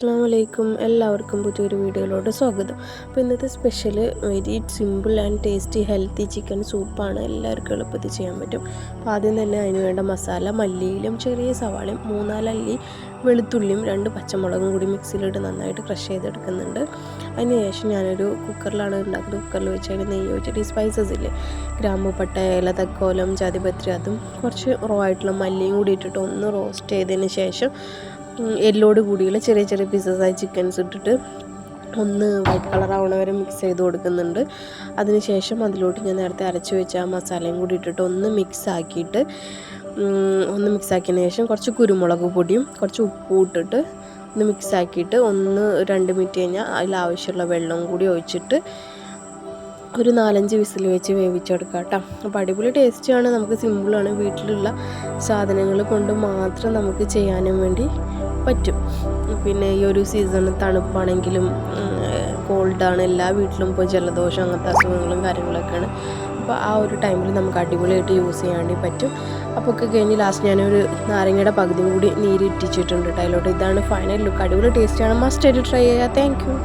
അസ്സലാമലൈക്കും എല്ലാവർക്കും പുതിയൊരു വീഡിയോയിലോട്ട് സ്വാഗതം. അപ്പോൾ ഇന്നത്തെ special very simple and tasty healthy chicken സൂപ്പാണ്. എല്ലാവർക്കും എളുപ്പത്തിൽ ചെയ്യാൻ പറ്റും. അപ്പോൾ ആദ്യം തന്നെ അതിന് വേണ്ട മസാല മല്ലിയിലും ചെറിയ സവാളയും 3-4 അല്ലി വെളുത്തുള്ളിയും 2 പച്ചമുളകും കൂടി മിക്സിയിലിട്ട് നന്നായിട്ട് ക്രഷ് ചെയ്തെടുക്കുന്നുണ്ട്. അതിന് ശേഷം ഞാനൊരു കുക്കറിലാണ് ഉണ്ടാക്കുന്നത്. കുക്കറിൽ വെച്ച് അതിന് നെയ്യ് വെച്ചിട്ട് ഈ സ്പൈസസ് ഇല്ലേ, ഗ്രാമ്പു, പട്ട, ഏല, തക്കോലം, ജാതിപത്രി, അതും കുറച്ച് റോ ആയിട്ടുള്ള മല്ലിയും കൂടി ഇട്ടിട്ട് ഒന്ന് റോസ്റ്റ് ചെയ്തതിന് ശേഷം എല്ലോട് കൂടിയുള്ള ചെറിയ ചെറിയ പീസസായി ചിക്കൻസ് ഇട്ടിട്ട് ഒന്ന് വൈറ്റ് കളർ ആവണ വരെ മിക്സ് ചെയ്ത് കൊടുക്കുന്നുണ്ട്. അതിനുശേഷം അതിലോട്ട് ഞാൻ നേരത്തെ അരച്ച് വെച്ച ആ മസാലയും കൂടി ഇട്ടിട്ട് ഒന്ന് മിക്സ് ആക്കിയതിന് ശേഷം കുറച്ച് കുരുമുളക് പൊടിയും കുറച്ച് ഉപ്പും ഇട്ടിട്ട് ഒന്ന് മിക്സ് ആക്കിയിട്ട് 1-2 മിനിറ്റ് കഴിഞ്ഞാൽ അതിലാവശ്യമുള്ള വെള്ളം കൂടി ഒഴിച്ചിട്ട് ഒരു 4-5 വിസിൽ വെച്ച് വേവിച്ചെടുക്കാം കേട്ടോ. അപ്പോൾ അടിപൊളി ടേസ്റ്റിയാണ്. നമുക്ക് സിമ്പിളാണ്. വീട്ടിലുള്ള സാധനങ്ങൾ കൊണ്ട് മാത്രം നമുക്ക് ചെയ്യാനും വേണ്ടി പറ്റും. പിന്നെ ഈ ഒരു സീസണ് തണുപ്പാണെങ്കിലും കോൾഡാണ്, എല്ലാ വീട്ടിലും ഇപ്പോൾ ജലദോഷം അങ്ങനത്തെ അസുഖങ്ങളും കാര്യങ്ങളൊക്കെയാണ്. അപ്പോൾ ആ ഒരു ടൈമിൽ നമുക്ക് അടിപൊളിയായിട്ട് യൂസ് ചെയ്യാൻ വേണ്ടി പറ്റും. അപ്പോൾ ഒക്കെ കഴിഞ്ഞ് ലാസ്റ്റ് ഞാനൊരു നാരങ്ങയുടെ പകുതിയും കൂടി നീര് ഇട്ടിച്ചിട്ടുണ്ട് കേട്ടോ അതിലോട്ട്. ഇതാണ് ഫൈനൽ ലുക്ക്. അടിപൊളി ടേസ്റ്റിയാണ്. മസ്റ്റായിട്ട് ട്രൈ ചെയ്യുക. Thank you.